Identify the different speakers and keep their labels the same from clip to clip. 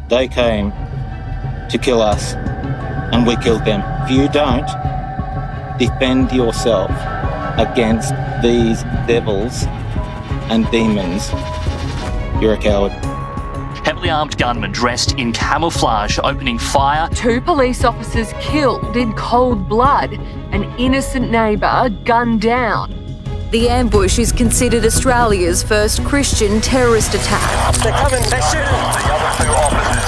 Speaker 1: They came to kill us, and we killed them. If you don't defend yourself against these devils and demons, you're a coward.
Speaker 2: Heavily armed gunmen dressed in camouflage opening fire.
Speaker 3: 2 police officers killed in cold blood. An innocent neighbour gunned down.
Speaker 4: The ambush is considered Australia's first Christian terrorist attack.
Speaker 5: They're coming, they're shooting. The other 2 officers.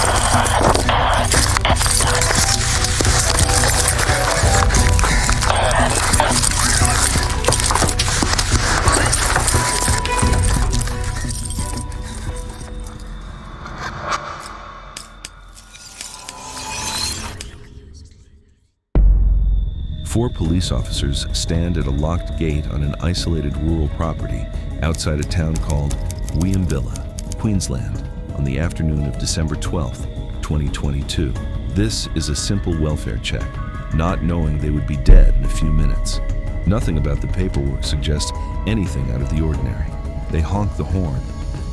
Speaker 6: Four police officers stand at a locked gate on an isolated rural property outside a town called Wieambilla, Queensland, on the afternoon of December 12th, 2022. This is a simple welfare check, not knowing they would be dead in a few minutes. Nothing about the paperwork suggests anything out of the ordinary. They honk the horn.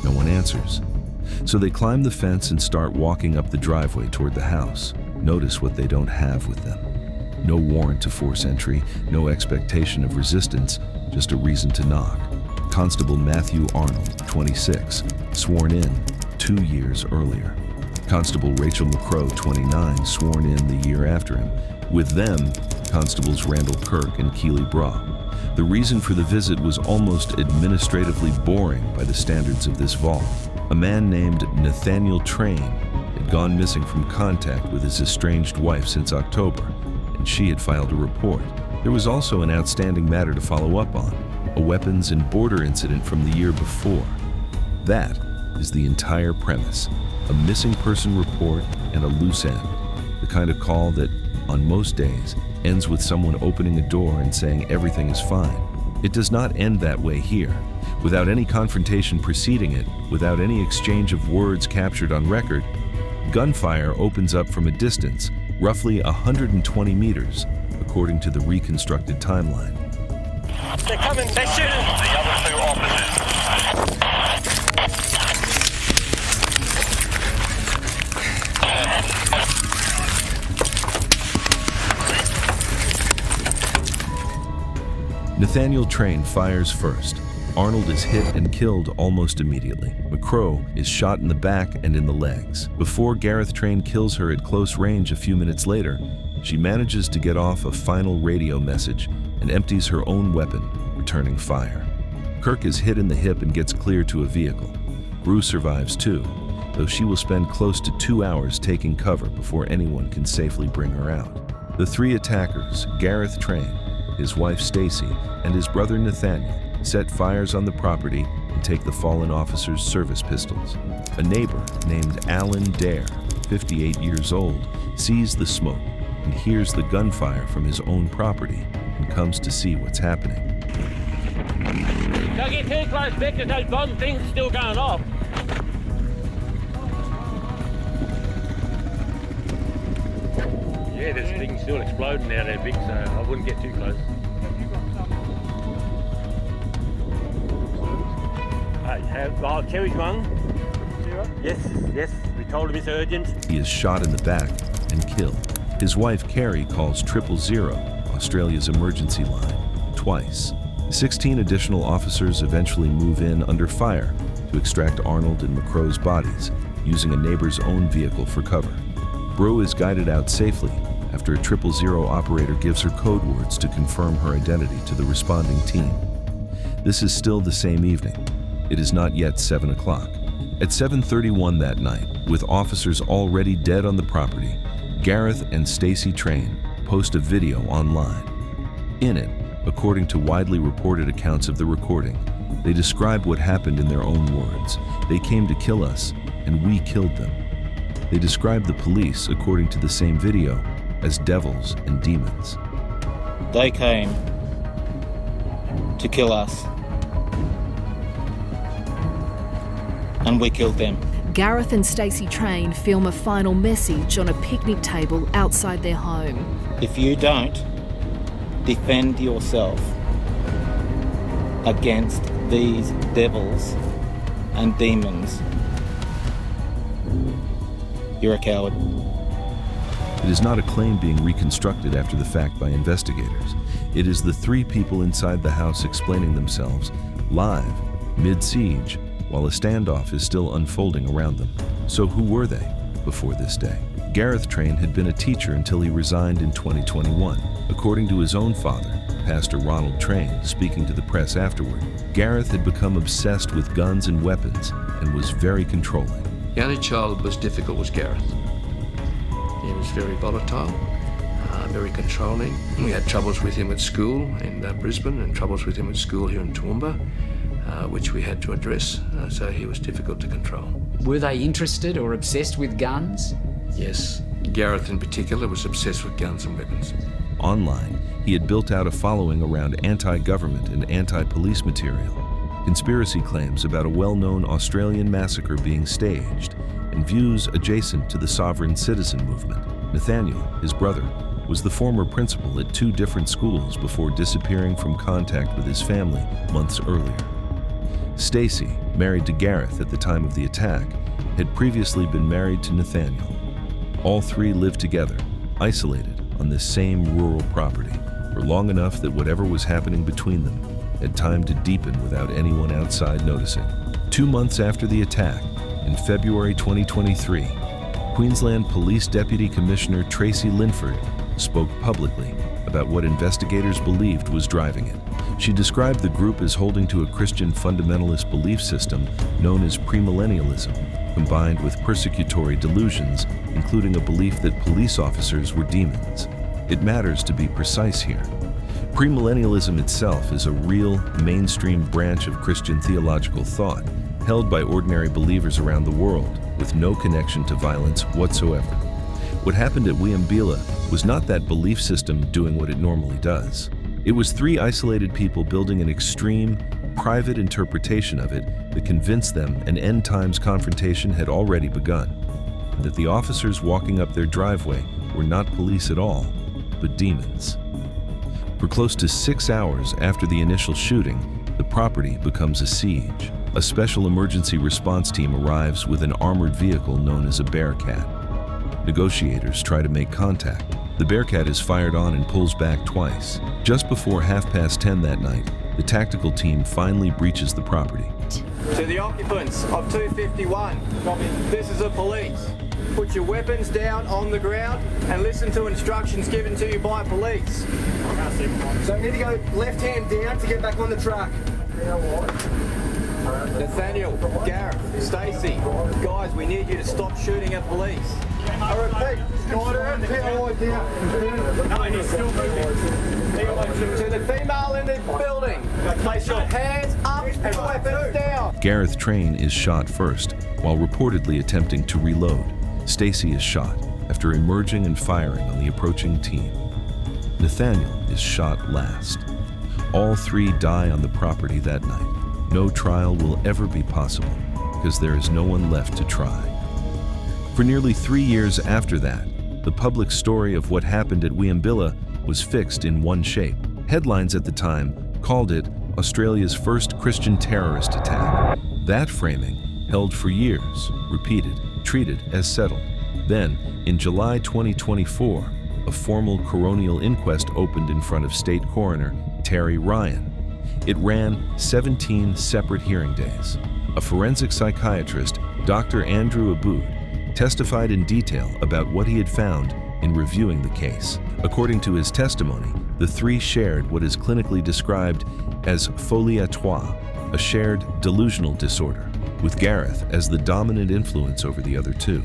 Speaker 6: No one answers. So they climb the fence and start walking up the driveway toward the house. Notice what they don't have with them. No warrant to force entry, no expectation of resistance, just a reason to knock. Constable Matthew Arnold, 26, sworn in 2 years earlier. Constable Rachel McCrow, 29, sworn in the year after him. With them, Constables Randall Kirk and Keely Braw. The reason for the visit was almost administratively boring by the standards of this vault. A man named Nathaniel Train had gone missing from contact with his estranged wife since October, and she had filed a report. There was also an outstanding matter to follow up on, a weapons and border incident from the year before. That is the entire premise, a missing person report and a loose end, the kind of call that, on most days, ends with someone opening a door and saying everything is fine. It does not end that way here. Without any confrontation preceding it, without any exchange of words captured on record, gunfire opens up from a distance, roughly 120 meters, according to the reconstructed timeline.
Speaker 5: They're coming, they're shooting. The other 2 officers.
Speaker 6: Nathaniel Train fires first. Arnold is hit and killed almost immediately. McCrow is shot in the back and in the legs. Before Gareth Train kills her at close range a few minutes later, she manages to get off a final radio message and empties her own weapon, returning fire. Kirk is hit in the hip and gets clear to a vehicle. Brew survives too, though she will spend close to 2 hours taking cover before anyone can safely bring her out. The 3 attackers, Gareth Train, his wife Stacey, and his brother Nathaniel, set fires on the property and take the fallen officer's service pistols. A neighbor named Alan Dare, 58 years old, sees the smoke and hears the gunfire from his own property and comes to see what's happening.
Speaker 7: Don't get too close, Vic, there's those bomb things still going off. Yeah, there's things still exploding out there, Vic, so I wouldn't get too close. Cherry's rung. Yes, we told him it's urgent.
Speaker 6: He is shot in the back and killed. His wife, Carrie, calls 000, Australia's emergency line, twice. 16 additional officers eventually move in under fire to extract Arnold and McCrow's bodies, using a neighbor's own vehicle for cover. Brew is guided out safely after a 000 operator gives her code words to confirm her identity to the responding team. This is still the same evening. It is not yet 7 o'clock. At 7:31 that night, with officers already dead on the property, Gareth and Stacey Train post a video online. In it, according to widely reported accounts of the recording, they describe what happened in their own words. They came to kill us, and we killed them. They describe the police, according to the same video, as devils and demons.
Speaker 1: They came to kill us, and we killed them.
Speaker 4: Gareth and Stacey Train film a final message on a picnic table outside their home.
Speaker 1: If you don't defend yourself against these devils and demons, you're a coward.
Speaker 6: It is not a claim being reconstructed after the fact by investigators. It is the three people inside the house explaining themselves live, mid-siege, while a standoff is still unfolding around them. So who were they before this day? Gareth Train had been a teacher until he resigned in 2021. According to his own father, Pastor Ronald Train, speaking to the press afterward, Gareth had become obsessed with guns and weapons and was very controlling.
Speaker 8: The only child that was difficult was Gareth. He was very volatile, very controlling. We had troubles with him at school in Brisbane and troubles with him at school here in Toowoomba, which we had to address, so he was difficult to control.
Speaker 9: Were they interested or obsessed with guns?
Speaker 8: Yes, Gareth in particular was obsessed with guns and weapons.
Speaker 6: Online, he had built out a following around anti-government and anti-police material, conspiracy claims about a well-known Australian massacre being staged, and views adjacent to the sovereign citizen movement. Nathaniel, his brother, was the former principal at 2 different schools before disappearing from contact with his family months earlier. Stacey, married to Gareth at the time of the attack, had previously been married to Nathaniel. All three lived together, isolated on this same rural property, for long enough that whatever was happening between them had time to deepen without anyone outside noticing. 2 months after the attack, in February 2023, Queensland Police Deputy Commissioner Tracy Linford spoke publicly about what investigators believed was driving it. She described the group as holding to a Christian fundamentalist belief system known as premillennialism, combined with persecutory delusions, including a belief that police officers were demons. It matters to be precise here. Premillennialism itself is a real, mainstream branch of Christian theological thought, held by ordinary believers around the world, with no connection to violence whatsoever. What happened at Wieambilla was not that belief system doing what it normally does. It was 3 isolated people building an extreme, private interpretation of it that convinced them an end-times confrontation had already begun, and that the officers walking up their driveway were not police at all, but demons. For close to 6 hours after the initial shooting, the property becomes a siege. A special emergency response team arrives with an armoured vehicle known as a BearCat. Negotiators try to make contact. The BearCat is fired on and pulls back twice. Just before 10:30 that night, the tactical team finally breaches the property.
Speaker 10: To the occupants of 251, this is the police. Put your weapons down on the ground and listen to instructions given to you by police. So you need to go left hand down to get back on the truck. Nathaniel, Gareth, Stacey, guys, we need you to stop shooting at police. I repeat, to the female in the building, place your hands up and weapons down.
Speaker 6: Gareth Train is shot first, while reportedly attempting to reload. Stacey is shot after emerging and firing on the approaching team. Nathaniel is shot last. All 3 die on the property that night. No trial will ever be possible because there is no one left to try. For nearly 3 years after that, the public story of what happened at Wieambilla was fixed in one shape. Headlines at the time called it Australia's first Christian terrorist attack. That framing held for years, repeated, treated as settled. Then, in July 2024, a formal coronial inquest opened in front of State Coroner Terry Ryan. It ran 17 separate hearing days. A forensic psychiatrist, Dr. Andrew Aboud, testified in detail about what he had found in reviewing the case. According to his testimony, the 3 shared what is clinically described as folie à trois, a shared delusional disorder, with Gareth as the dominant influence over the other 2.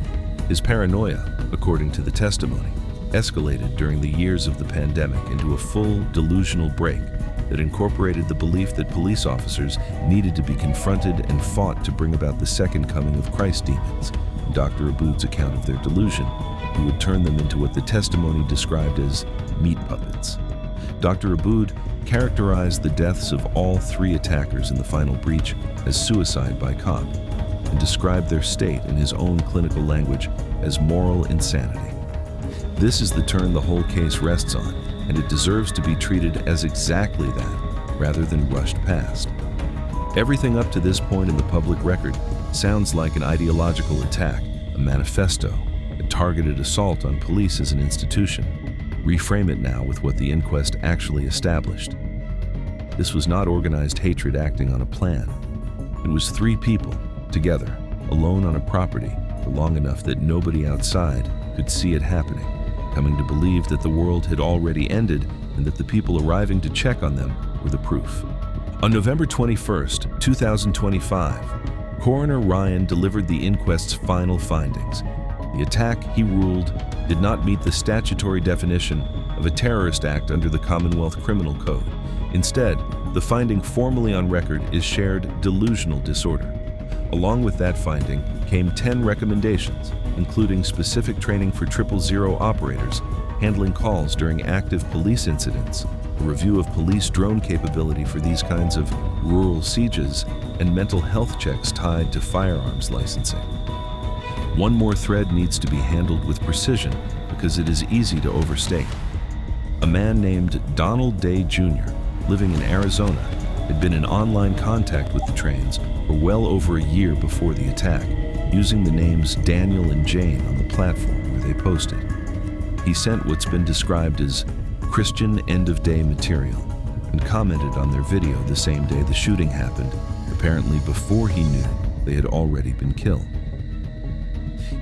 Speaker 6: His paranoia, according to the testimony, escalated during the years of the pandemic into a full delusional break that incorporated the belief that police officers needed to be confronted and fought to bring about the second coming of Christ demons. In Dr. Aboud's account of their delusion, he would turn them into what the testimony described as meat puppets. Dr. Aboud characterized the deaths of all 3 attackers in the final breach as suicide by cop, and described their state in his own clinical language as moral insanity. This is the turn the whole case rests on, and it deserves to be treated as exactly that, rather than rushed past. Everything up to this point in the public record sounds like an ideological attack, a manifesto, a targeted assault on police as an institution. Reframe it now with what the inquest actually established. This was not organized hatred acting on a plan. It was 3 people, together, alone on a property, for long enough that nobody outside could see it happening, coming to believe that the world had already ended and that the people arriving to check on them were the proof. On November 21st, 2025, Coroner Ryan delivered the inquest's final findings. The attack, he ruled, did not meet the statutory definition of a terrorist act under the Commonwealth Criminal Code. Instead, the finding formally on record is shared delusional disorder. Along with that finding came 10 recommendations, including specific training for 000 operators, handling calls during active police incidents, a review of police drone capability for these kinds of rural sieges, and mental health checks tied to firearms licensing. One more thread needs to be handled with precision because it is easy to overstate. A man named Donald Day Jr., living in Arizona, had been in online contact with the Trains for well over a year before the attack, using the names Daniel and Jane on the platform where they posted. He sent what's been described as Christian end-of-day material and commented on their video the same day the shooting happened, apparently before he knew they had already been killed.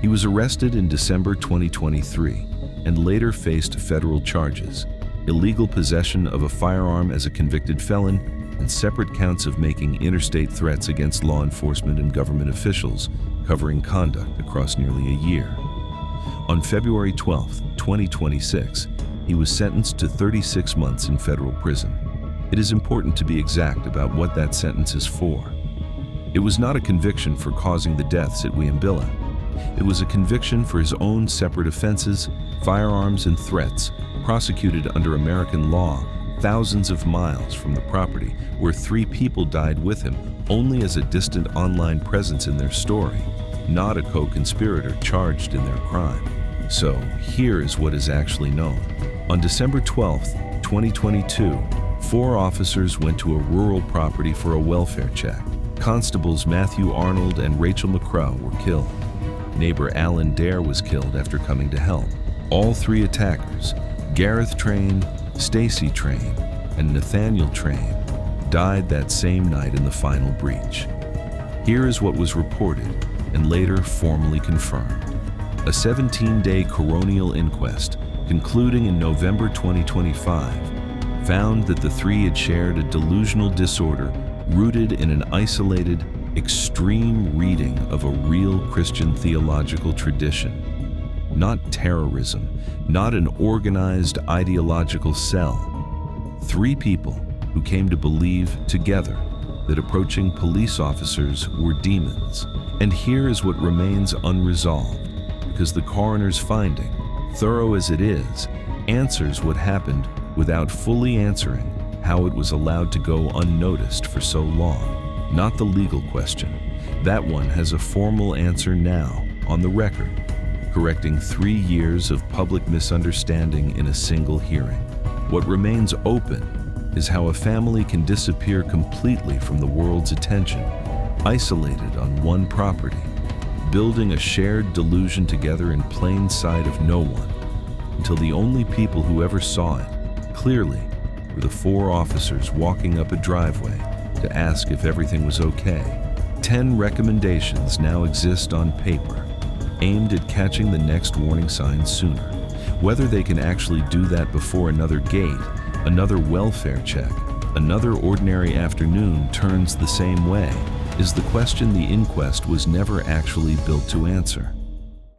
Speaker 6: He was arrested in December 2023 and later faced federal charges, illegal possession of a firearm as a convicted felon, and separate counts of making interstate threats against law enforcement and government officials, covering conduct across nearly a year. On February 12, 2026, he was sentenced to 36 months in federal prison. It is important to be exact about what that sentence is for. It was not a conviction for causing the deaths at Wieambilla. It was a conviction for his own separate offenses, firearms, and threats, prosecuted under American law thousands of miles from the property where 3 people died with him, only as a distant online presence in their story, not a co-conspirator charged in their crime. So here is what is actually known. On December 12, 2022, 4 officers went to a rural property for a welfare check. Constables Matthew Arnold and Rachel McCrow were killed. Neighbor Alan Dare was killed after coming to help. All 3 attackers, Gareth Train, Stacey Train, and Nathaniel Train, died that same night in the final breach. Here is what was reported and later formally confirmed. A 17-day Coronial inquest, concluding in November 2025, found that the 3 had shared a delusional disorder rooted in an isolated, extreme reading of a real Christian theological tradition. Not terrorism, not an organized ideological cell. 3 people who came to believe together that approaching police officers were demons. And here is what remains unresolved, because the coroner's finding, thorough as it is, answers what happened without fully answering how it was allowed to go unnoticed for so long. Not the legal question. That one has a formal answer now, on the record, correcting 3 years of public misunderstanding in a single hearing. What remains open is how a family can disappear completely from the world's attention, isolated on one property, building a shared delusion together in plain sight of no one, until the only people who ever saw it clearly were the 4 officers walking up a driveway to ask if everything was okay. 10 recommendations now exist on paper, aimed at catching the next warning sign sooner. Whether they can actually do that before another gate, another welfare check, another ordinary afternoon turns the same way, is the question the inquest was never actually built to answer.